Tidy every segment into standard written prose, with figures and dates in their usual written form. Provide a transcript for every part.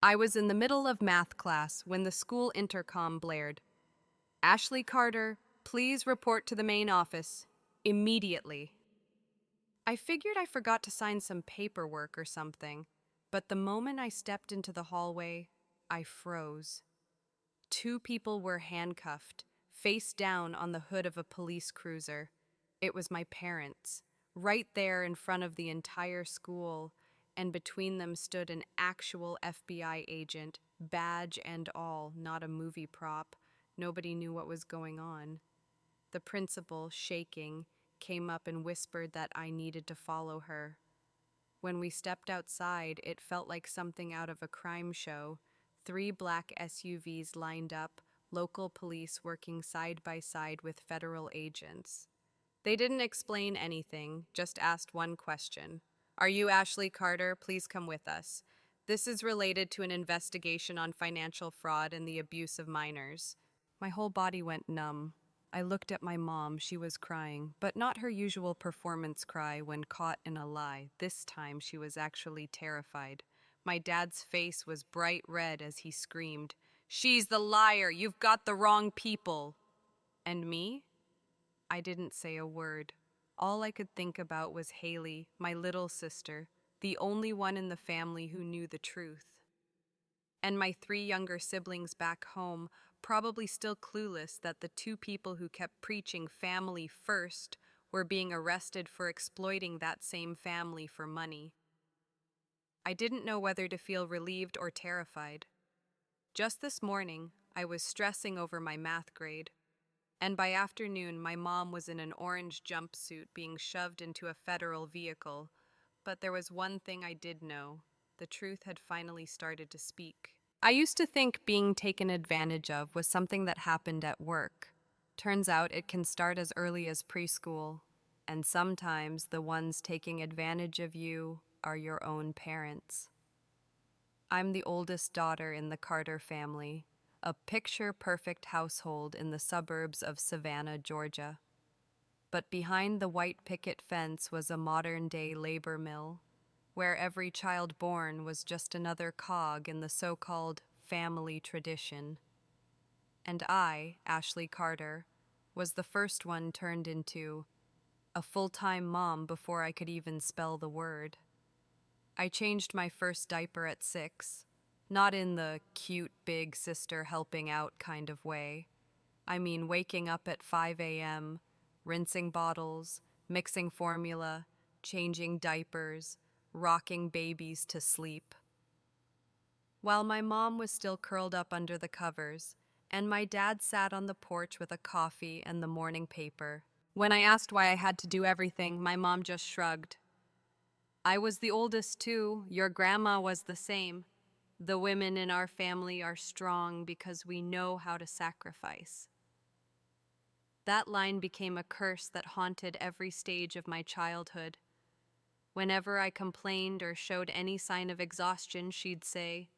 I was in the middle of math class when the school intercom blared. Ashley Carter, please report to the main office. Immediately. I figured I forgot to sign some paperwork or something, but the moment I stepped into the hallway, I froze. Two people were handcuffed, face down on the hood of a police cruiser. It was my parents, right there in front of the entire school, and between them stood an actual FBI agent, badge and all, not a movie prop. Nobody knew what was going on. The principal, shaking, came up and whispered that I needed to follow her. When we stepped outside, it felt like something out of a crime show. Three black SUVs lined up, local police working side by side with federal agents. They didn't explain anything, just asked one question. Are you Ashley Carter? Please come with us. This is related to an investigation on financial fraud and the abuse of minors. My whole body went numb. I looked at my mom. She was crying, but not her usual performance cry when caught in a lie. This time she was actually terrified. My dad's face was bright red as he screamed, "She's the liar! You've got the wrong people!" And me? I didn't say a word. All I could think about was Haley, my little sister, the only one in the family who knew the truth. And my three younger siblings back home, probably still clueless that the two people who kept preaching family first were being arrested for exploiting that same family for money. I didn't know whether to feel relieved or terrified. Just this morning, I was stressing over my math grade, and by afternoon, my mom was in an orange jumpsuit being shoved into a federal vehicle. But there was one thing I did know. The truth had finally started to speak. I used to think being taken advantage of was something that happened at work. Turns out it can start as early as preschool, and sometimes the ones taking advantage of you are your own parents. I'm the oldest daughter in the Carter family, a picture-perfect household in the suburbs of Savannah, Georgia. But behind the white picket fence was a modern-day labor mill, where every child born was just another cog in the so-called family tradition. And I, Ashley Carter, was the first one turned into a full-time mom before I could even spell the word. I changed my first diaper at 6, not in the cute big sister helping out kind of way. I mean waking up at 5 a.m., rinsing bottles, mixing formula, changing diapers, rocking babies to sleep. While my mom was still curled up under the covers, and my dad sat on the porch with a coffee and the morning paper. When I asked why I had to do everything, my mom just shrugged. I was the oldest too. Your grandma was the same. The women in our family are strong because we know how to sacrifice. That line became a curse that haunted every stage of my childhood. Whenever I complained or showed any sign of exhaustion, she'd say,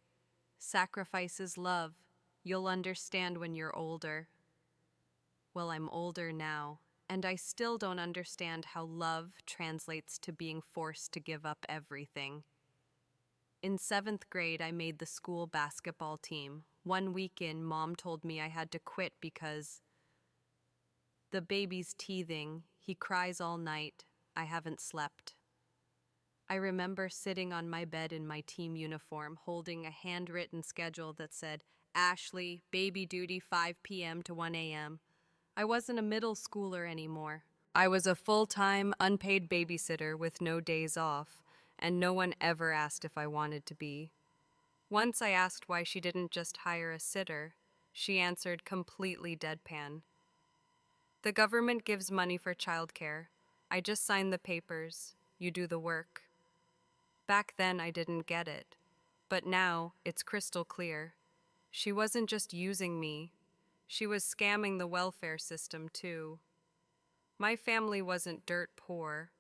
"Sacrifice is love. You'll understand when you're older." Well, I'm older now, and I still don't understand how love translates to being forced to give up everything. In 7th grade, I made the school basketball team. One week in, Mom told me I had to quit because the baby's teething. He cries all night. I haven't slept. I remember sitting on my bed in my team uniform, holding a handwritten schedule that said, "Ashley, baby duty 5 p.m. to 1 a.m. I wasn't a middle schooler anymore. I was a full-time, unpaid babysitter with no days off, and no one ever asked if I wanted to be. Once I asked why she didn't just hire a sitter. She answered completely deadpan. "The government gives money for childcare. I just sign the papers. You do the work." Back then I didn't get it, but now it's crystal clear. She wasn't just using me. She was scamming the welfare system too. My family wasn't dirt poor.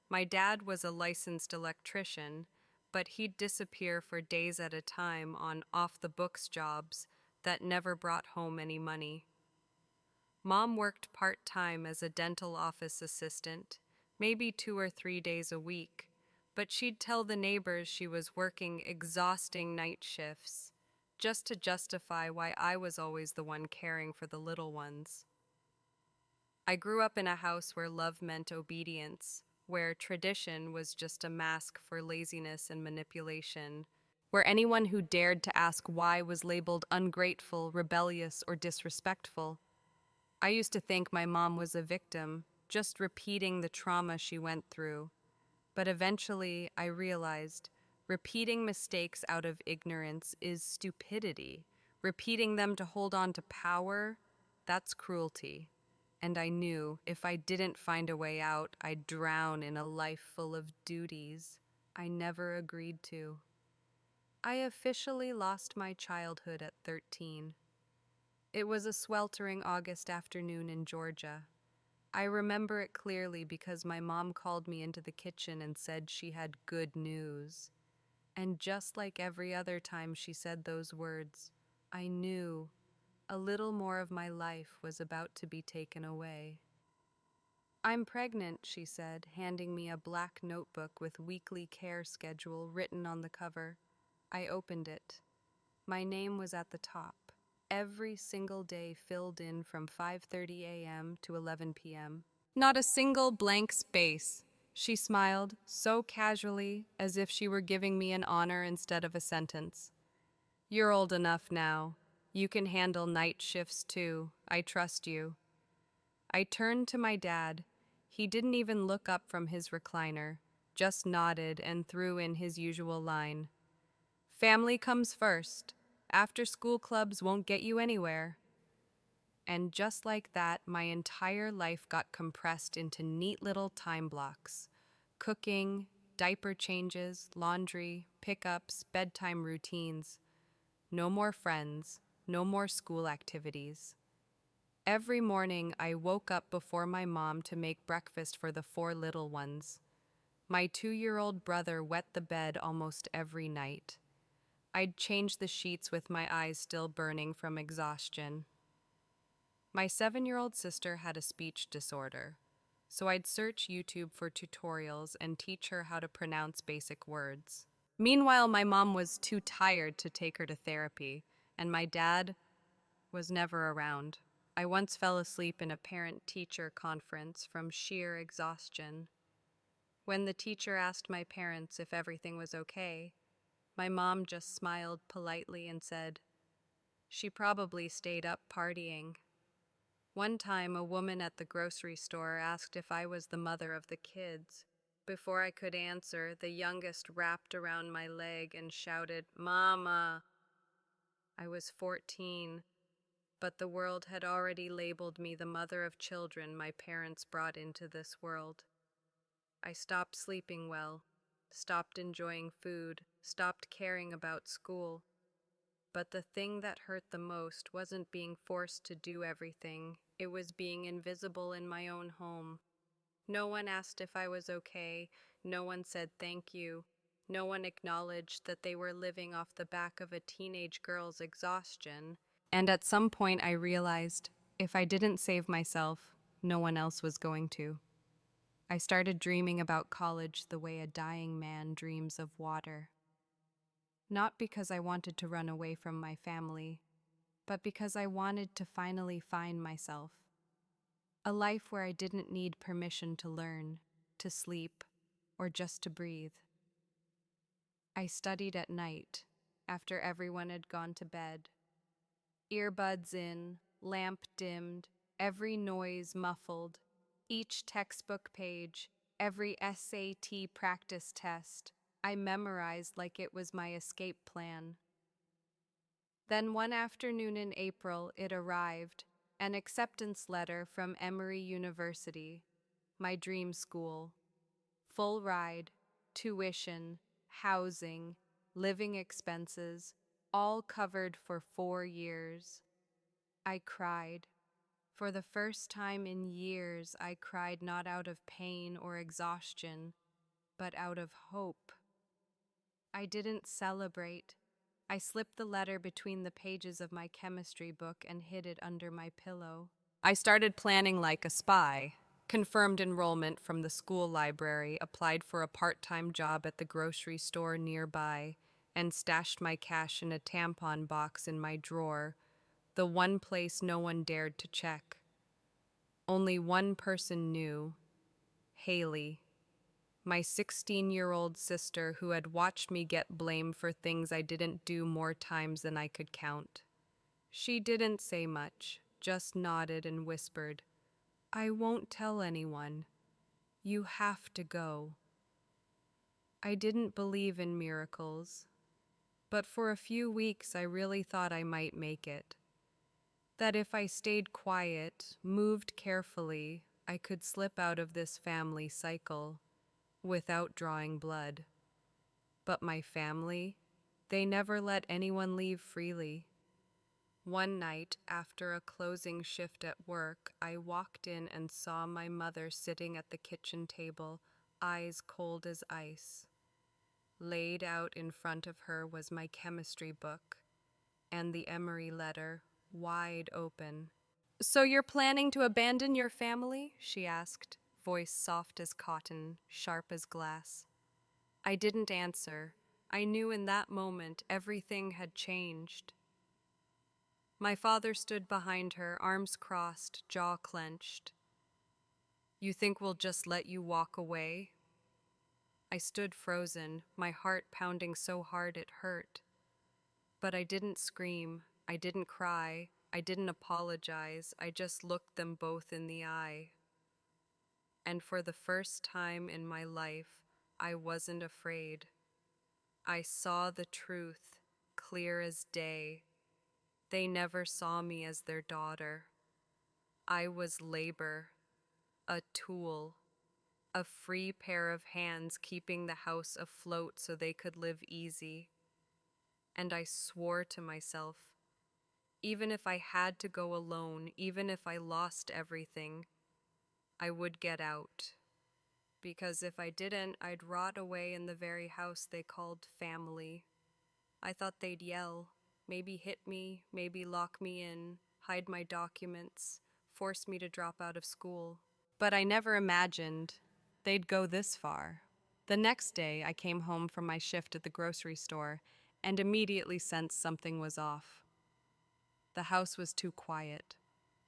My dad was a licensed electrician, but he'd disappear for days at a time on off-the-books jobs that never brought home any money. Mom worked part-time as a dental office assistant, maybe 2 or 3 days a week, but she'd tell the neighbors she was working exhausting night shifts just to justify why I was always the one caring for the little ones. I grew up in a house where love meant obedience, where tradition was just a mask for laziness and manipulation, where anyone who dared to ask why was labeled ungrateful, rebellious, or disrespectful. I used to think my mom was a victim, just repeating the trauma she went through. But eventually, I realized repeating mistakes out of ignorance is stupidity. Repeating them to hold on to power, that's cruelty. And I knew if I didn't find a way out, I'd drown in a life full of duties I never agreed to. I officially lost my childhood at 13. It was a sweltering August afternoon in Georgia. I remember it clearly because my mom called me into the kitchen and said she had good news. And just like every other time she said those words, I knew a little more of my life was about to be taken away. I'm pregnant, she said, handing me a black notebook with weekly care schedule written on the cover. I opened it. My name was at the top. Every single day filled in from 5:30 a.m. to 11 p.m. Not a single blank space. She smiled, so casually, as if she were giving me an honor instead of a sentence. You're old enough now. You can handle night shifts too. I trust you. I turned to my dad. He didn't even look up from his recliner, just nodded and threw in his usual line. Family comes first. After school clubs won't get you anywhere. And just like that, my entire life got compressed into neat little time blocks. Cooking, diaper changes, laundry, pickups, bedtime routines. No more friends, no more school activities. Every morning, I woke up before my mom to make breakfast for the 4 little ones. My 2-year-old brother wet the bed almost every night. I'd change the sheets with my eyes still burning from exhaustion. My 7-year-old sister had a speech disorder, so I'd search YouTube for tutorials and teach her how to pronounce basic words. Meanwhile, my mom was too tired to take her to therapy, and my dad was never around. I once fell asleep in a parent-teacher conference from sheer exhaustion. When the teacher asked my parents if everything was okay, my mom just smiled politely and said, "She probably stayed up partying." One time, a woman at the grocery store asked if I was the mother of the kids. Before I could answer, the youngest wrapped around my leg and shouted, "Mama!" I was 14, but the world had already labeled me the mother of children my parents brought into this world. I stopped sleeping well, stopped enjoying food, stopped caring about school. But the thing that hurt the most wasn't being forced to do everything. It was being invisible in my own home. No one asked if I was okay. No one said thank you. No one acknowledged that they were living off the back of a teenage girl's exhaustion. And at some point I realized if I didn't save myself, no one else was going to. I started dreaming about college the way a dying man dreams of water. Not because I wanted to run away from my family, but because I wanted to finally find myself. A life where I didn't need permission to learn, to sleep, or just to breathe. I studied at night, after everyone had gone to bed. Earbuds in, lamp dimmed, every noise muffled, each textbook page, every SAT practice test, I memorized like it was my escape plan. Then one afternoon in April, it arrived, an acceptance letter from Emory University, my dream school. Full ride, tuition, housing, living expenses, all covered for 4 years. I cried. For the first time in years, I cried not out of pain or exhaustion, but out of hope. I didn't celebrate. I slipped the letter between the pages of my chemistry book and hid it under my pillow. I started planning like a spy. confirmed enrollment from the school library, applied for a part-time job at the grocery store nearby, and stashed my cash in a tampon box in my drawer, the one place no one dared to check. Only one person knew, Haley, my 16-year-old sister who had watched me get blamed for things I didn't do more times than I could count. She didn't say much, just nodded and whispered, "I won't tell anyone. You have to go." I didn't believe in miracles, but for a few weeks I really thought I might make it. That if I stayed quiet, moved carefully, I could slip out of this family cycle without drawing blood. But my family, they never let anyone leave freely. One night, after a closing shift at work, I walked in and saw my mother sitting at the kitchen table, eyes cold as ice. Laid out in front of her was my chemistry book and the Emory letter, wide open. "So you're planning to abandon your family?" she asked, voice soft as cotton, sharp as glass. I didn't answer. I knew in that moment everything had changed. My father stood behind her, arms crossed, jaw clenched. "You think we'll just let you walk away?" I stood frozen, my heart pounding so hard it hurt. But I didn't scream, I didn't cry, I didn't apologize, I just looked them both in the eye. And for the first time in my life, I wasn't afraid. I saw the truth, clear as day. They never saw me as their daughter. I was labor, a tool, a free pair of hands keeping the house afloat so they could live easy. And I swore to myself, even if I had to go alone, even if I lost everything, I would get out. Because if I didn't, I'd rot away in the very house they called family. I thought they'd yell, maybe hit me, maybe lock me in, hide my documents, force me to drop out of school. But I never imagined they'd go this far. The next day, I came home from my shift at the grocery store and immediately sensed something was off. The house was too quiet.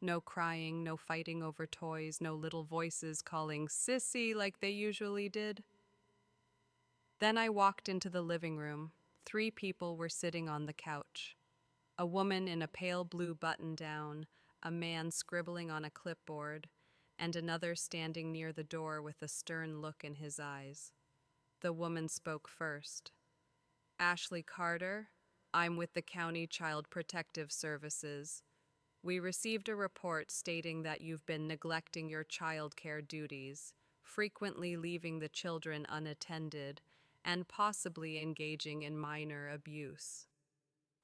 No crying, no fighting over toys, no little voices calling "sissy" like they usually did. Then I walked into the living room. 3 people were sitting on the couch. A woman in a pale blue button-down, a man scribbling on a clipboard, and another standing near the door with a stern look in his eyes. The woman spoke first. "Ashley Carter, I'm with the County Child Protective Services. We received a report stating that you've been neglecting your child care duties, frequently leaving the children unattended, and possibly engaging in minor abuse."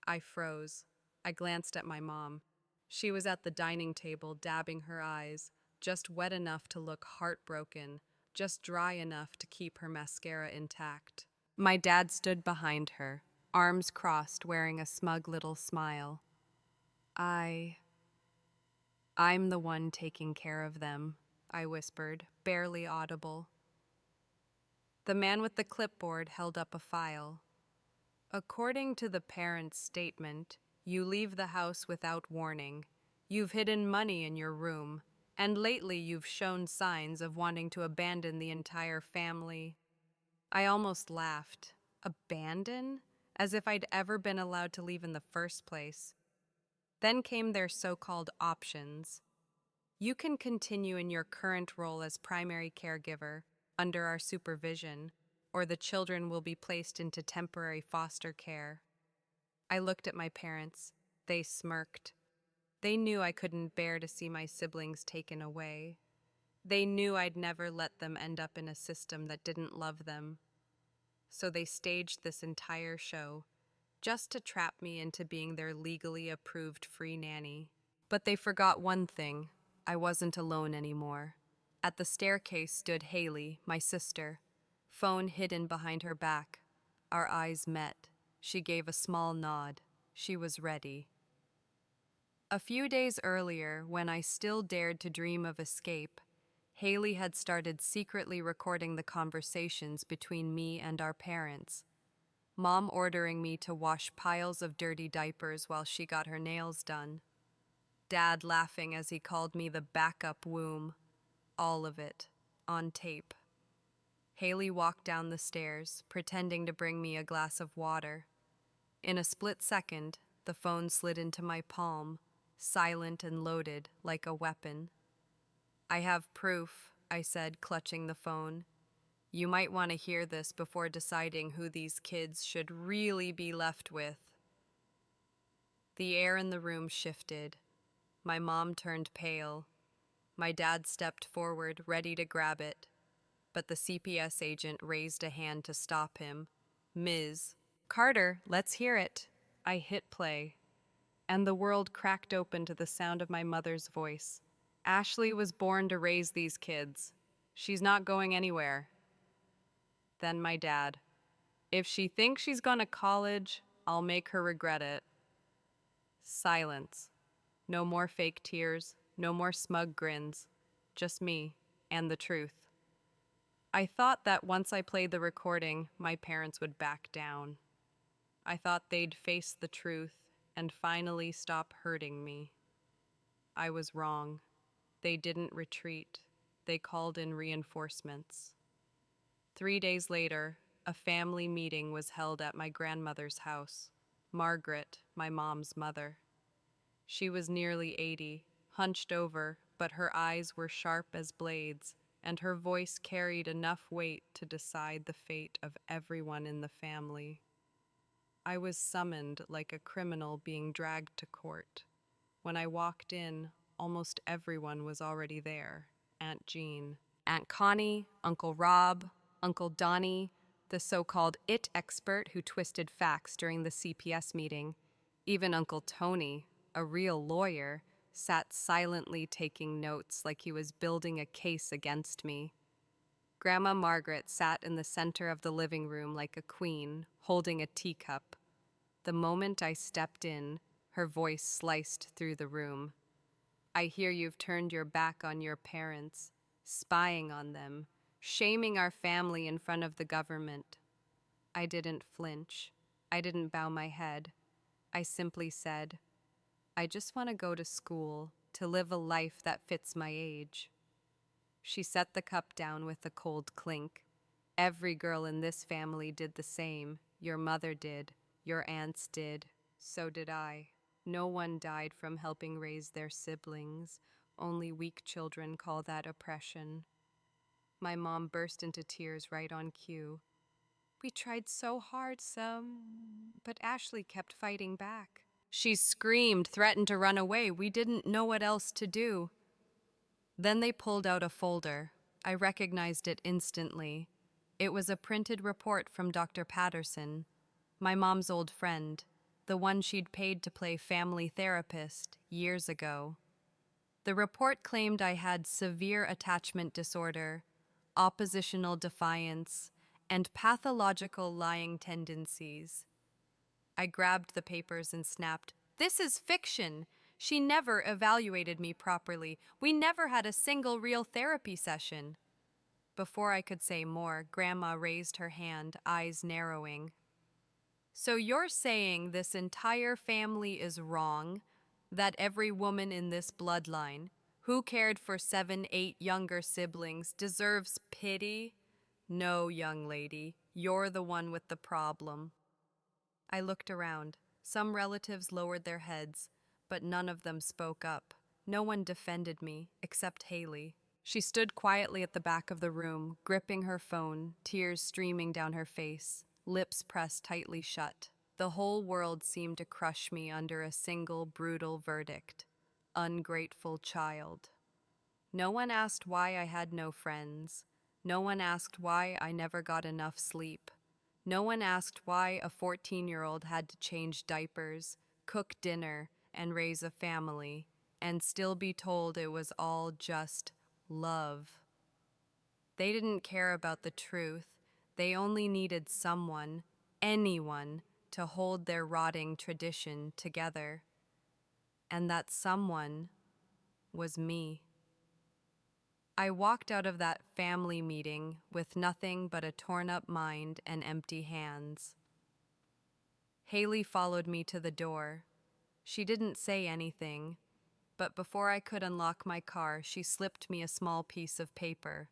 I froze. I glanced at my mom. She was at the dining table, dabbing her eyes, just wet enough to look heartbroken, just dry enough to keep her mascara intact. My dad stood behind her, arms crossed, wearing a smug little smile. I'm the one taking care of them," I whispered, barely audible. The man with the clipboard held up a file. "According to the parent's statement, you leave the house without warning. You've hidden money in your room, and lately you've shown signs of wanting to abandon the entire family." I almost laughed. Abandon? As if I'd ever been allowed to leave in the first place. Then came their so-called options. "You can continue in your current role as primary caregiver under our supervision, or the children will be placed into temporary foster care." I looked at my parents. They smirked. They knew I couldn't bear to see my siblings taken away. They knew I'd never let them end up in a system that didn't love them. So they staged this entire show, just to trap me into being their legally approved free nanny. But they forgot one thing. I wasn't alone anymore. At the staircase stood Haley, my sister, phone hidden behind her back. Our eyes met. She gave a small nod. She was ready. A few days earlier, when I still dared to dream of escape, Haley had started secretly recording the conversations between me and our parents. Mom ordering me to wash piles of dirty diapers while she got her nails done. Dad laughing as he called me the backup womb. All of it, on tape. Haley walked down the stairs, pretending to bring me a glass of water. In a split second, the phone slid into my palm, silent and loaded like a weapon. I have proof, I said, clutching the phone. You might want to hear this before deciding who these kids should really be left with. The air in the room shifted. My mom turned pale. My dad stepped forward, ready to grab it, but the CPS agent raised a hand to stop him. Ms. Carter, let's hear it. I hit play, and the world cracked open to the sound of my mother's voice. Ashley was born to raise these kids. She's not going anywhere. Then my dad. If she thinks she's gone to college, I'll make her regret it. Silence. No more fake tears, no more smug grins. Just me and the truth. I thought that once I played the recording, my parents would back down. I thought they'd face the truth and finally stop hurting me. I was wrong. They didn't retreat. They called in reinforcements. 3 days later, a family meeting was held at my grandmother's house, Margaret, my mom's mother. She was nearly 80, hunched over, but her eyes were sharp as blades, and her voice carried enough weight to decide the fate of everyone in the family. I was summoned like a criminal being dragged to court. When I walked in, almost everyone was already there. Aunt Jean, Aunt Connie, Uncle Rob, Uncle Donnie, the so-called IT expert who twisted facts during the CPS meeting. Even Uncle Tony, a real lawyer, sat silently taking notes like he was building a case against me. Grandma Margaret sat in the center of the living room like a queen, holding a teacup. The moment I stepped in, her voice sliced through the room. I hear you've turned your back on your parents, spying on them, shaming our family in front of the government. I didn't flinch. I didn't bow my head. I simply said, I just want to go to school, to live a life that fits my age. She set the cup down with a cold clink. Every girl in this family did the same. Your mother did. Your aunts did. So did I. No one died from helping raise their siblings. Only weak children call that oppression. My mom burst into tears right on cue. We tried so hard, but Ashley kept fighting back. She screamed, threatened to run away. We didn't know what else to do. Then they pulled out a folder. I recognized it instantly. It was a printed report from Dr. Patterson, my mom's old friend, the one she'd paid to play family therapist years ago. The report claimed I had severe attachment disorder, oppositional defiance, and pathological lying tendencies. I grabbed the papers and snapped, "This is fiction! She never evaluated me properly. We never had a single real therapy session." Before I could say more, Grandma raised her hand, eyes narrowing. So you're saying this entire family is wrong? That every woman in this bloodline, who cared for 7, 8 younger siblings, deserves pity? No, young lady, you're the one with the problem. I looked around. Some relatives lowered their heads, but none of them spoke up. No one defended me, except Haley. She stood quietly at the back of the room, gripping her phone, tears streaming down her face, lips pressed tightly shut. The whole world seemed to crush me under a single brutal verdict. Ungrateful child. No one asked why I had no friends. No one asked why I never got enough sleep. No one asked why a 14-year-old had to change diapers, cook dinner, and raise a family, and still be told it was all just love. They didn't care about the truth. They only needed someone, anyone, to hold their rotting tradition together. And that someone was me. I walked out of that family meeting with nothing but a torn-up mind and empty hands. Haley followed me to the door. She didn't say anything, but before I could unlock my car, she slipped me a small piece of paper.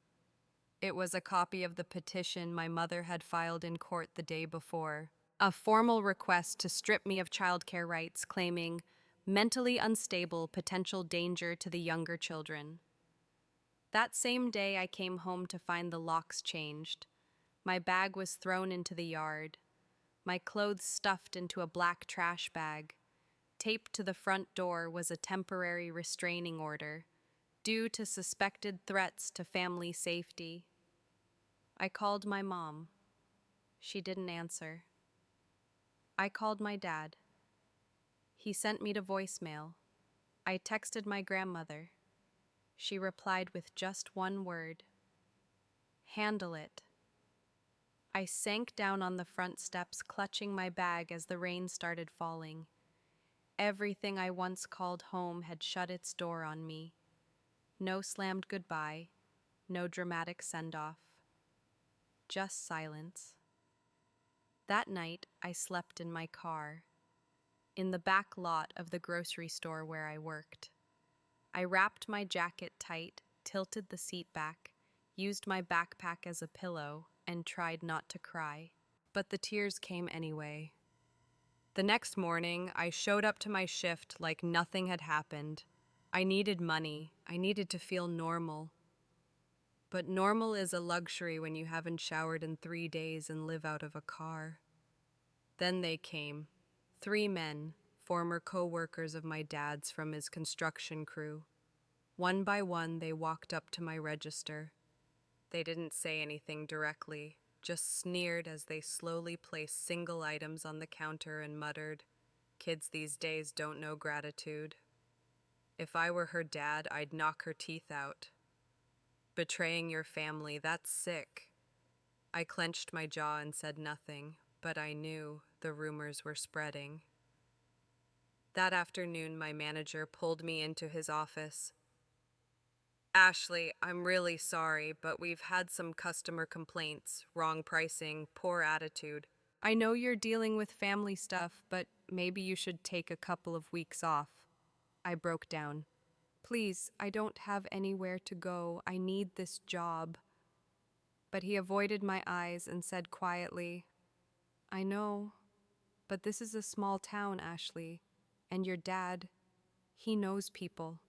It was a copy of the petition my mother had filed in court the day before, a formal request to strip me of childcare rights, claiming mentally unstable potential danger to the younger children. That same day, I came home to find the locks changed. My bag was thrown into the yard, my clothes stuffed into a black trash bag. Taped to the front door was a temporary restraining order, due to suspected threats to family safety. I called my mom. She didn't answer. I called my dad. He sent me to voicemail. I texted my grandmother. She replied with just one word: handle it. I sank down on the front steps, clutching my bag as the rain started falling. Everything I once called home had shut its door on me. No slammed goodbye, no dramatic send-off. Just silence. That night, I slept in my car, in the back lot of the grocery store where I worked. I wrapped my jacket tight, tilted the seat back, used my backpack as a pillow, and tried not to cry. But the tears came anyway. The next morning, I showed up to my shift like nothing had happened. I needed money. I needed to feel normal. But normal is a luxury when you haven't showered in 3 days and live out of a car. Then they came. 3 men, former co-workers of my dad's from his construction crew. One by one, they walked up to my register. They didn't say anything directly, just sneered as they slowly placed single items on the counter and muttered, "Kids these days don't know gratitude." If I were her dad, I'd knock her teeth out. Betraying your family, that's sick. I clenched my jaw and said nothing, but I knew the rumors were spreading. That afternoon, my manager pulled me into his office. "Ashley, I'm really sorry, but we've had some customer complaints, wrong pricing, poor attitude. I know you're dealing with family stuff, but maybe you should take a couple of weeks off." I broke down. "Please, I don't have anywhere to go. I need this job." But he avoided my eyes and said quietly, "I know, but this is a small town, Ashley, and your dad, he knows people."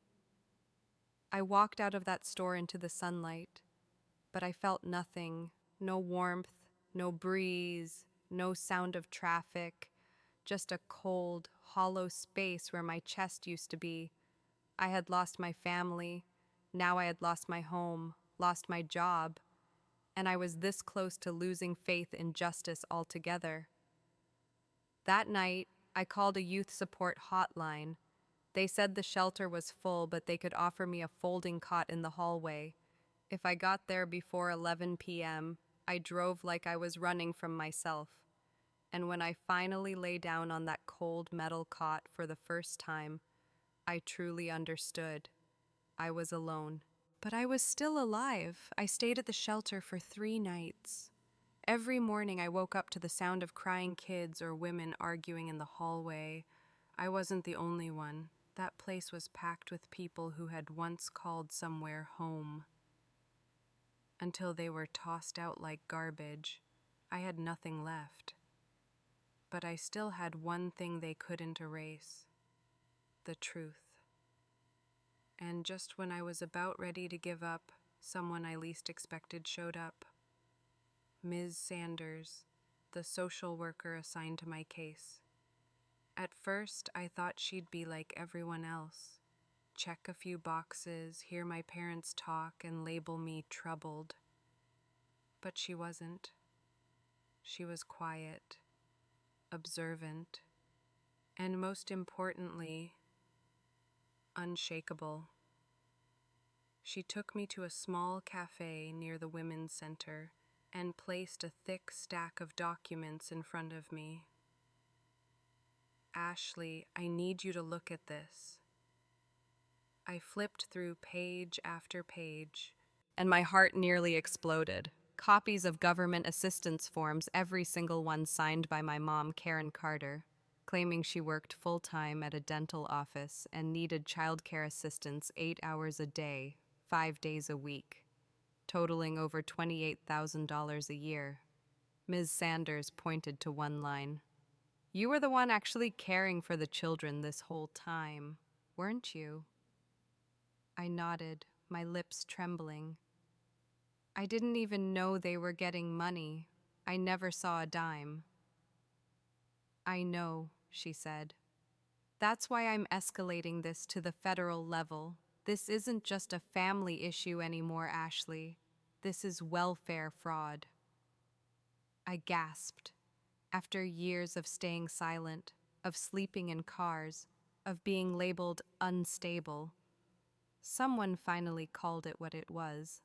I walked out of that store into the sunlight, but I felt nothing, no warmth, no breeze, no sound of traffic, just a cold, hollow space where my chest used to be. I had lost my family, now I had lost my home, lost my job, and I was this close to losing faith in justice altogether. That night, I called a youth support hotline. They said the shelter was full, but they could offer me a folding cot in the hallway. If I got there before 11 p.m., I drove like I was running from myself. And when I finally lay down on that cold metal cot for the first time, I truly understood. I was alone. But I was still alive. I stayed at the shelter for 3 nights. Every morning I woke up to the sound of crying kids or women arguing in the hallway. I wasn't the only one. That place was packed with people who had once called somewhere home. Until they were tossed out like garbage, I had nothing left. But I still had one thing they couldn't erase: the truth. And just when I was about ready to give up, someone I least expected showed up. Ms. Sanders, the social worker assigned to my case. At first, I thought she'd be like everyone else. Check a few boxes, hear my parents talk, and label me troubled. But she wasn't. She was quiet, observant, and most importantly, unshakable. She took me to a small cafe near the Women's Center and placed a thick stack of documents in front of me. "Ashley, I need you to look at this." I flipped through page after page, and my heart nearly exploded. Copies of government assistance forms, every single one signed by my mom, Karen Carter, claiming she worked full-time at a dental office and needed childcare assistance 8 hours a day, 5 days a week, totaling over $28,000 a year. Ms. Sanders pointed to one line. "You were the one actually caring for the children this whole time, weren't you?" I nodded, my lips trembling. I didn't even know they were getting money. I never saw a dime. "I know," she said. "That's why I'm escalating this to the federal level. This isn't just a family issue anymore, Ashley. This is welfare fraud." I gasped. After years of staying silent, of sleeping in cars, of being labeled unstable, someone finally called it what it was.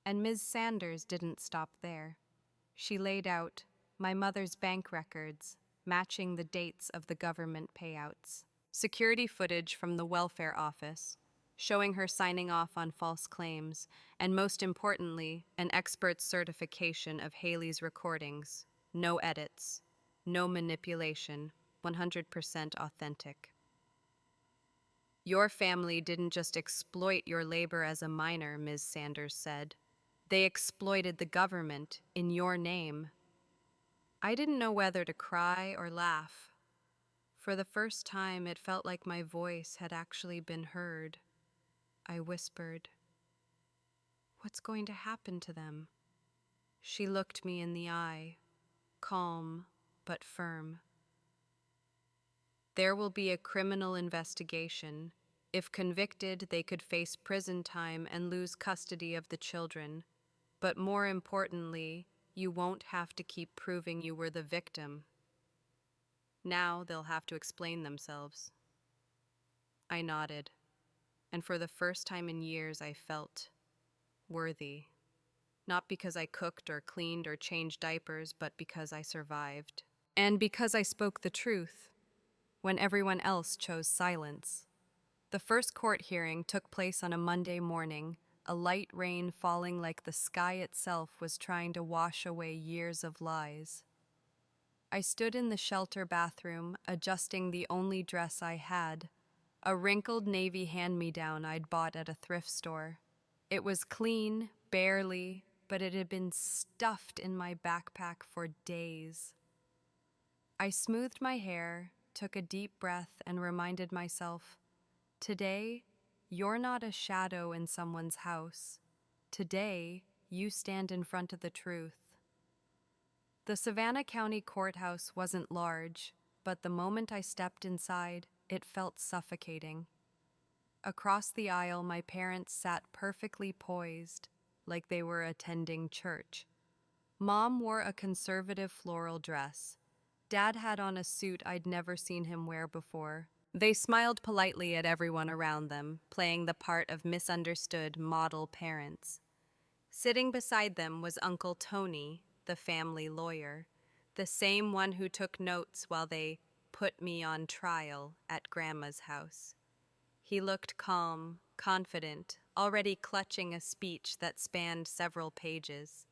And Ms. Sanders didn't stop there. She laid out my mother's bank records, matching the dates of the government payouts, security footage from the welfare office, showing her signing off on false claims, and most importantly, an expert's certification of Haley's recordings. No edits, no manipulation, 100% authentic. "Your family didn't just exploit your labor as a minor," Ms. Sanders said. "They exploited the government in your name." I didn't know whether to cry or laugh. For the first time, it felt like my voice had actually been heard. I whispered, "What's going to happen to them?" She looked me in the eye, calm but firm. "There will be a criminal investigation. If convicted, they could face prison time and lose custody of the children. But more importantly, you won't have to keep proving you were the victim. Now they'll have to explain themselves." I nodded, and for the first time in years I felt worthy. Not because I cooked or cleaned or changed diapers, but because I survived. And because I spoke the truth, when everyone else chose silence. The first court hearing took place on a Monday morning, a light rain falling like the sky itself was trying to wash away years of lies. I stood in the shelter bathroom, adjusting the only dress I had, a wrinkled navy hand-me-down I'd bought at a thrift store. It was clean, barely, but it had been stuffed in my backpack for days. I smoothed my hair, took a deep breath, and reminded myself, today, you're not a shadow in someone's house. Today, you stand in front of the truth. The Savannah County Courthouse wasn't large, but the moment I stepped inside, it felt suffocating. Across the aisle, my parents sat perfectly poised, like they were attending church. Mom wore a conservative floral dress. Dad had on a suit I'd never seen him wear before. They smiled politely at everyone around them, playing the part of misunderstood model parents. Sitting beside them was Uncle Tony, the family lawyer, the same one who took notes while they put me on trial at Grandma's house. He looked calm, confident, already clutching a speech that spanned several pages.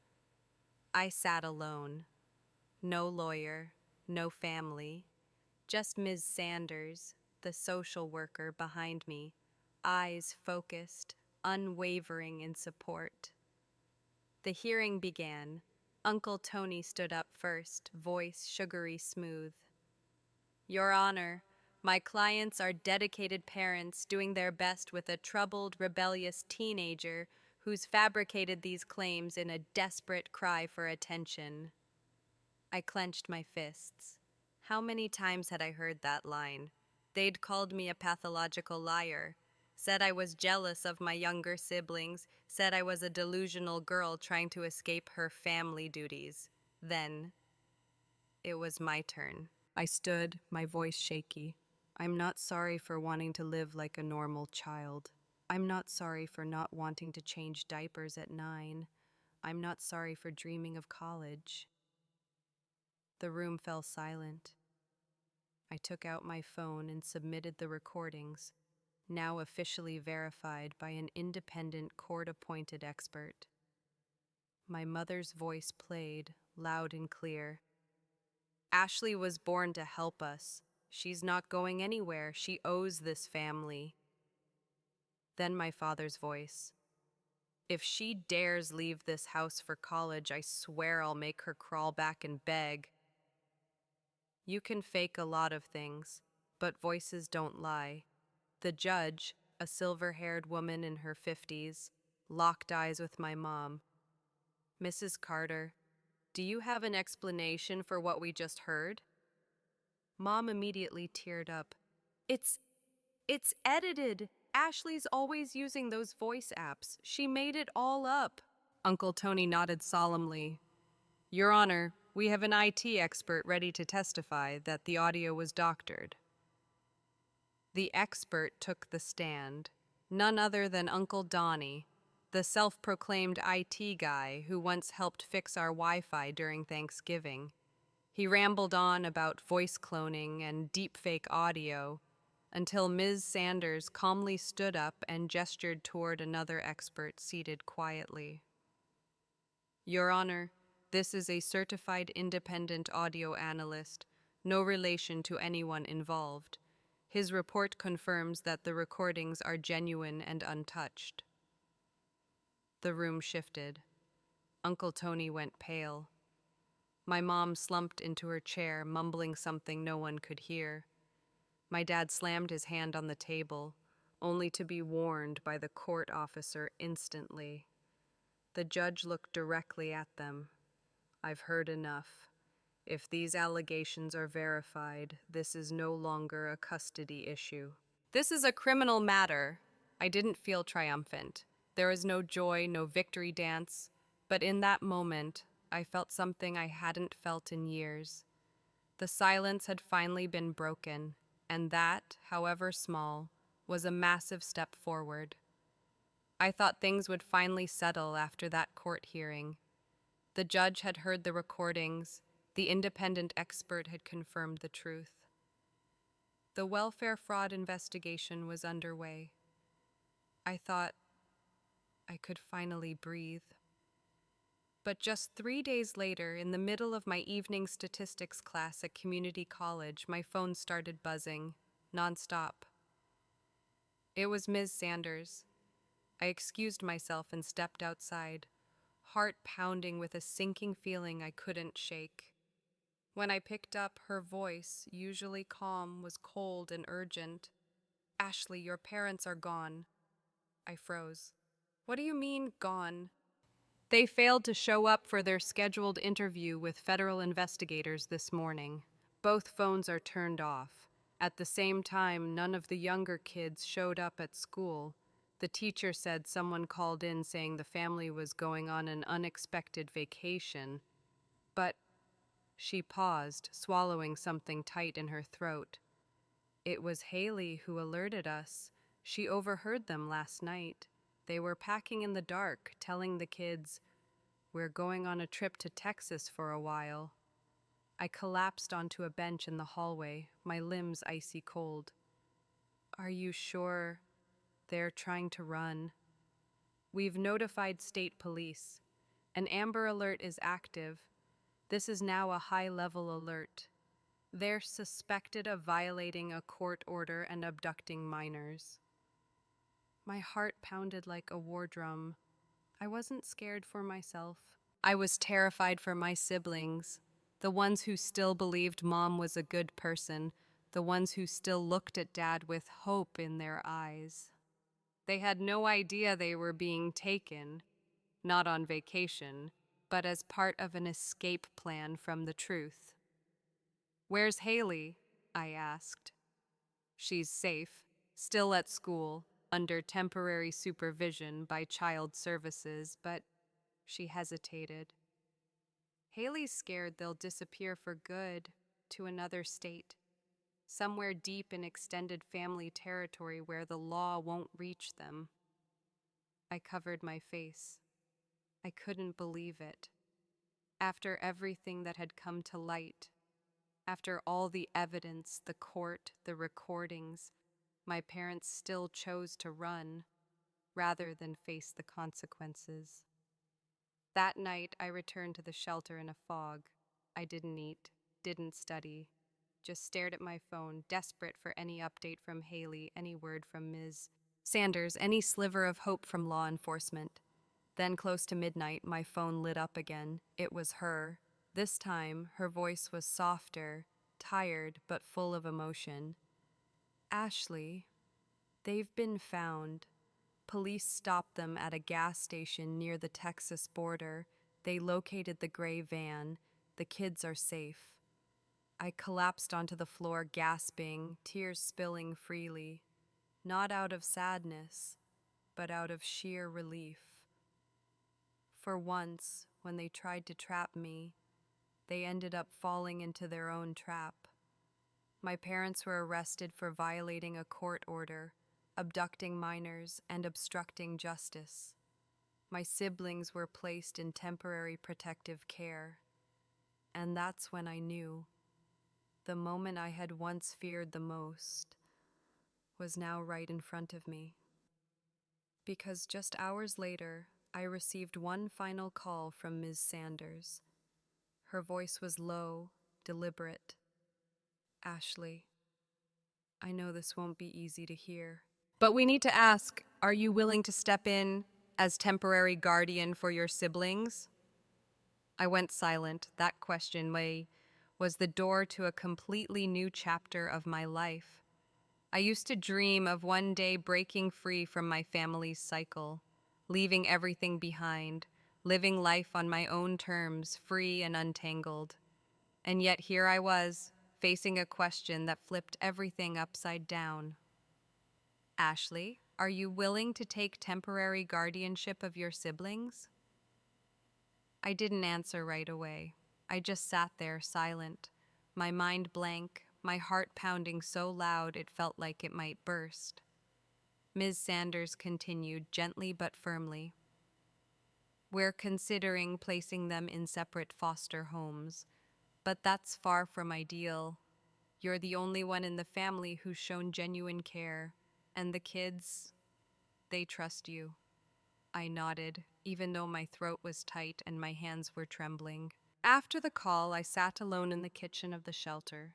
I sat alone. No lawyer, no family, just Ms. Sanders, the social worker behind me, eyes focused, unwavering in support. The hearing began. Uncle Tony stood up first, voice sugary smooth. "Your Honor, my clients are dedicated parents doing their best with a troubled, rebellious teenager who's fabricated these claims in a desperate cry for attention." I clenched my fists. How many times had I heard that line? They'd called me a pathological liar, said I was jealous of my younger siblings, said I was a delusional girl trying to escape her family duties. Then, it was my turn. I stood, my voice shaky. "I'm not sorry for wanting to live like a normal child. I'm not sorry for not wanting to change diapers at 9. I'm not sorry for dreaming of college." The room fell silent. I took out my phone and submitted the recordings. now officially verified by an independent court-appointed expert. My mother's voice played, loud and clear. Ashley was born to help us. She's not going anywhere. She owes this family. Then my father's voice. If she dares leave this house for college, I swear I'll make her crawl back and beg. You can fake a lot of things, but voices don't lie. The judge, a silver-haired woman in her 50s, locked eyes with my mom. Mrs. Carter, do you have an explanation for what we just heard? Mom immediately teared up. It's edited. Ashley's always using those voice apps. She made it all up. Uncle Tony nodded solemnly. Your Honor, we have an IT expert ready to testify that the audio was doctored. The expert took the stand. None other than Uncle Donnie, the self-proclaimed IT guy who once helped fix our Wi-Fi during Thanksgiving. He rambled on about voice cloning and deepfake audio until Ms. Sanders calmly stood up and gestured toward another expert seated quietly. Your Honor, this is a certified independent audio analyst, no relation to anyone involved. His report confirms that the recordings are genuine and untouched. The room shifted. Uncle Tony went pale. My mom slumped into her chair, mumbling something no one could hear. My dad slammed his hand on the table, only to be warned by the court officer instantly. The judge looked directly at them. I've heard enough. If these allegations are verified, this is no longer a custody issue. This is a criminal matter. I didn't feel triumphant. There was no joy, no victory dance. But in that moment, I felt something I hadn't felt in years. The silence had finally been broken, and that, however small, was a massive step forward. I thought things would finally settle after that court hearing. The judge had heard the recordings. The independent expert had confirmed the truth. The welfare fraud investigation was underway. I thought I could finally breathe. But just 3 days later, in the middle of my evening statistics class at community college, my phone started buzzing, nonstop. It was Ms. Sanders. I excused myself and stepped outside, heart pounding with a sinking feeling I couldn't shake. When I picked up, her voice, usually calm, was cold and urgent. Ashley, your parents are gone. I froze. What do you mean, gone? They failed to show up for their scheduled interview with federal investigators this morning. Both phones are turned off. At the same time, none of the younger kids showed up at school. The teacher said someone called in saying the family was going on an unexpected vacation. But she paused, swallowing something tight in her throat. It was Haley who alerted us. She overheard them last night. They were packing in the dark, telling the kids, "We're going on a trip to Texas for a while." I collapsed onto a bench in the hallway, my limbs icy cold. Are you sure they're trying to run? We've notified state police. An Amber Alert is active. This is now a high-level alert. They're suspected of violating a court order and abducting minors. My heart pounded like a war drum. I wasn't scared for myself. I was terrified for my siblings, the ones who still believed Mom was a good person, the ones who still looked at Dad with hope in their eyes. They had no idea they were being taken, not on vacation, but as part of an escape plan from the truth. Where's Haley? I asked. She's safe, still at school, under temporary supervision by Child Services, but she hesitated. Haley's scared they'll disappear for good to another state, somewhere deep in extended family territory where the law won't reach them. I covered my face. I couldn't believe it. After everything that had come to light, after all the evidence, the court, the recordings, My parents still chose to run rather than face the consequences. That night, I returned to the shelter in a fog. I didn't eat, didn't study, just stared at my phone, desperate for any update from Haley, any word from Ms. Sanders, any sliver of hope from law enforcement. Then, close to midnight, my phone lit up again. It was her. This time, her voice was softer, tired, but full of emotion. Ashley, they've been found. Police stopped them at a gas station near the Texas border. They located the gray van. The kids are safe. I collapsed onto the floor, gasping, tears spilling freely. Not out of sadness, but out of sheer relief. For once, when they tried to trap me, they ended up falling into their own trap. My parents were arrested for violating a court order, abducting minors, and obstructing justice. My siblings were placed in temporary protective care. And that's when I knew the moment I had once feared the most was now right in front of me. Because just hours later, I received one final call from Ms. Sanders. Her voice was low, deliberate. Ashley, I know this won't be easy to hear. But we need to ask, are you willing to step in as temporary guardian for your siblings? I went silent. That question was the door to a completely new chapter of my life. I used to dream of one day breaking free from my family's cycle, leaving everything behind, living life on my own terms, free and untangled. And yet here I was, facing a question that flipped everything upside down. Ashley, are you willing to take temporary guardianship of your siblings? I didn't answer right away. I just sat there, silent, my mind blank, my heart pounding so loud it felt like it might burst. Ms. Sanders continued, gently but firmly. We're considering placing them in separate foster homes, but that's far from ideal. You're the only one in the family who's shown genuine care, and the kids, they trust you. I nodded, even though my throat was tight and my hands were trembling. After the call, I sat alone in the kitchen of the shelter.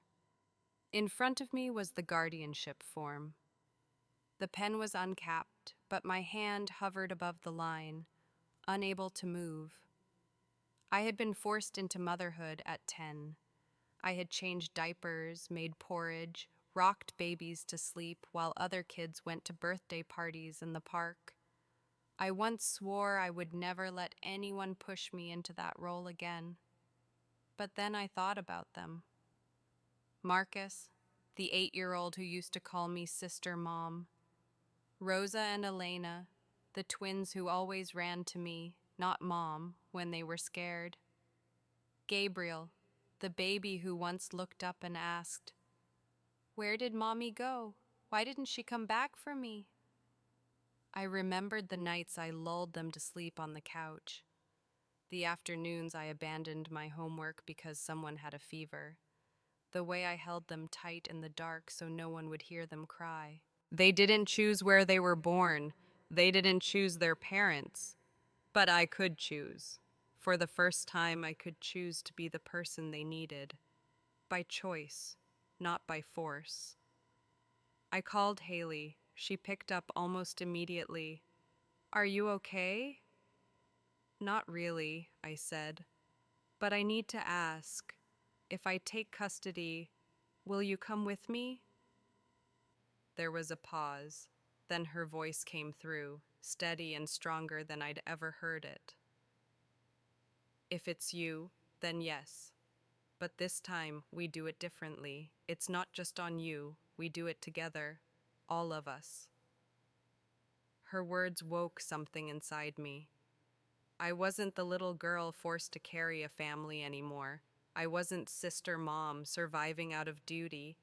In front of me was the guardianship form. The pen was uncapped, but my hand hovered above the line, unable to move. I had been forced into motherhood at 10. I had changed diapers, made porridge, rocked babies to sleep while other kids went to birthday parties in the park. I once swore I would never let anyone push me into that role again. But then I thought about them. Marcus, the 8-year-old who used to call me Sister Mom. Rosa and Elena, the twins who always ran to me, not Mom, when they were scared. Gabriel, the baby who once looked up and asked, "Where did Mommy go? Why didn't she come back for me?" I remembered the nights I lulled them to sleep on the couch, the afternoons I abandoned my homework because someone had a fever, the way I held them tight in the dark so no one would hear them cry. They didn't choose where they were born. They didn't choose their parents. But I could choose. For the first time, I could choose to be the person they needed. By choice, not by force. I called Haley. She picked up almost immediately. "Are you okay?" "Not really," I said. "But I need to ask. If I take custody, will you come with me?" There was a pause. Then her voice came through, steady and stronger than I'd ever heard it. "If it's you, then yes. But this time, we do it differently. It's not just on you. We do it together. All of us." Her words woke something inside me. I wasn't the little girl forced to carry a family anymore. I wasn't Sister Mom surviving out of duty.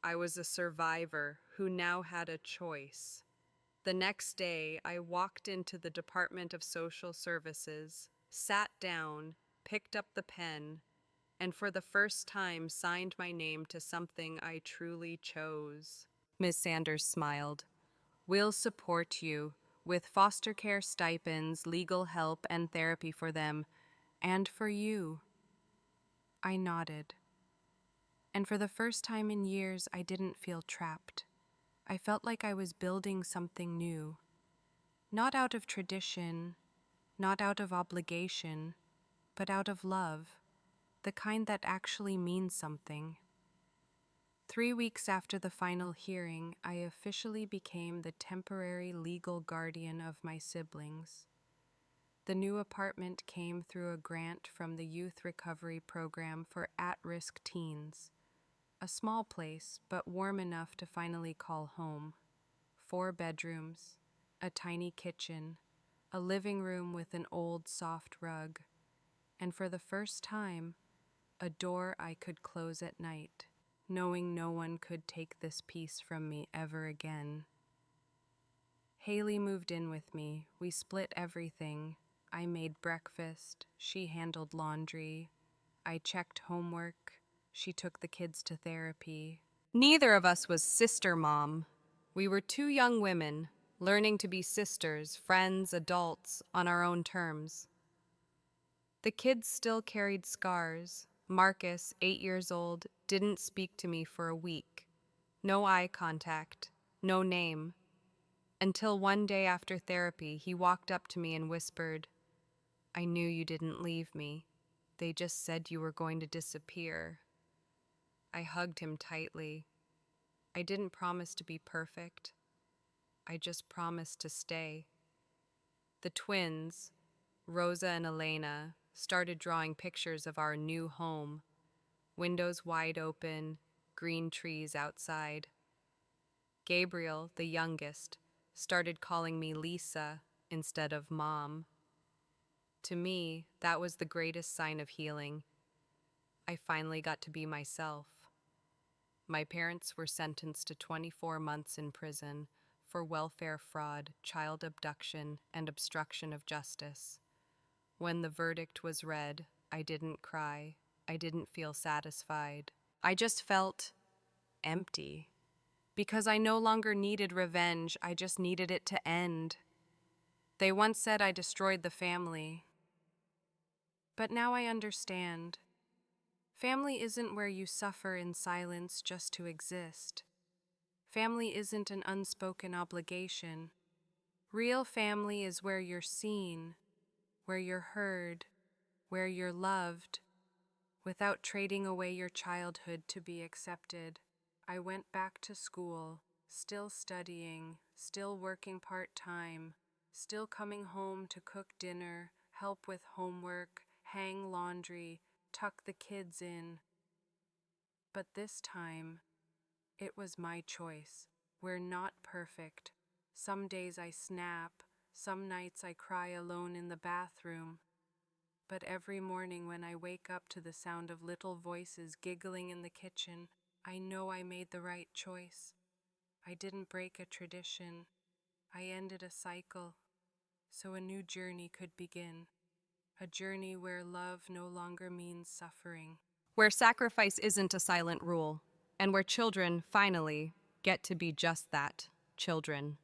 I was a survivor who now had a choice. The next day, I walked into the Department of Social Services, sat down, picked up the pen, and for the first time signed my name to something I truly chose. Miss Sanders smiled. We'll support you with foster care stipends, legal help, and therapy for them, and for you. I nodded. And for the first time in years, I didn't feel trapped. I felt like I was building something new. Not out of tradition, not out of obligation, but out of love, the kind that actually means something. 3 weeks after the final hearing, I officially became the temporary legal guardian of my siblings. The new apartment came through a grant from the Youth Recovery Program for at-risk teens. A small place, but warm enough to finally call home. 4 bedrooms, a tiny kitchen, a living room with an old soft rug, and for the first time, a door I could close at night, knowing no one could take this piece from me ever again. Haley moved in with me. We split everything. I made breakfast. She handled laundry. I checked homework. She took the kids to therapy. Neither of us was sister mom. We were 2 young women, learning to be sisters, friends, adults, on our own terms. The kids still carried scars. Marcus, 8 years old, didn't speak to me for a week. No eye contact, no name. Until one day after therapy, he walked up to me and whispered, "I knew you didn't leave me. They just said you were going to disappear." I hugged him tightly. I didn't promise to be perfect. I just promised to stay. The twins, Rosa and Elena, started drawing pictures of our new home. Windows wide open, green trees outside. Gabriel, the youngest, started calling me Lisa instead of Mom. To me, that was the greatest sign of healing. I finally got to be myself. My parents were sentenced to 24 months in prison for welfare fraud, child abduction, and obstruction of justice. When the verdict was read, I didn't cry. I didn't feel satisfied. I just felt empty. Because I no longer needed revenge, I just needed it to end. They once said I destroyed the family. But now I understand. Family isn't where you suffer in silence just to exist. Family isn't an unspoken obligation. Real family is where you're seen, where you're heard, where you're loved, without trading away your childhood to be accepted. I went back to school, still studying, still working part-time, still coming home to cook dinner, help with homework, hang laundry, tuck the kids in. But this time, it was my choice. We're not perfect. Some days I snap, some nights I cry alone in the bathroom. But every morning when I wake up to the sound of little voices giggling in the kitchen, I know I made the right choice. I didn't break a tradition. I ended a cycle, so a new journey could begin. A journey where love no longer means suffering. Where sacrifice isn't a silent rule, and where children, finally, get to be just that, children.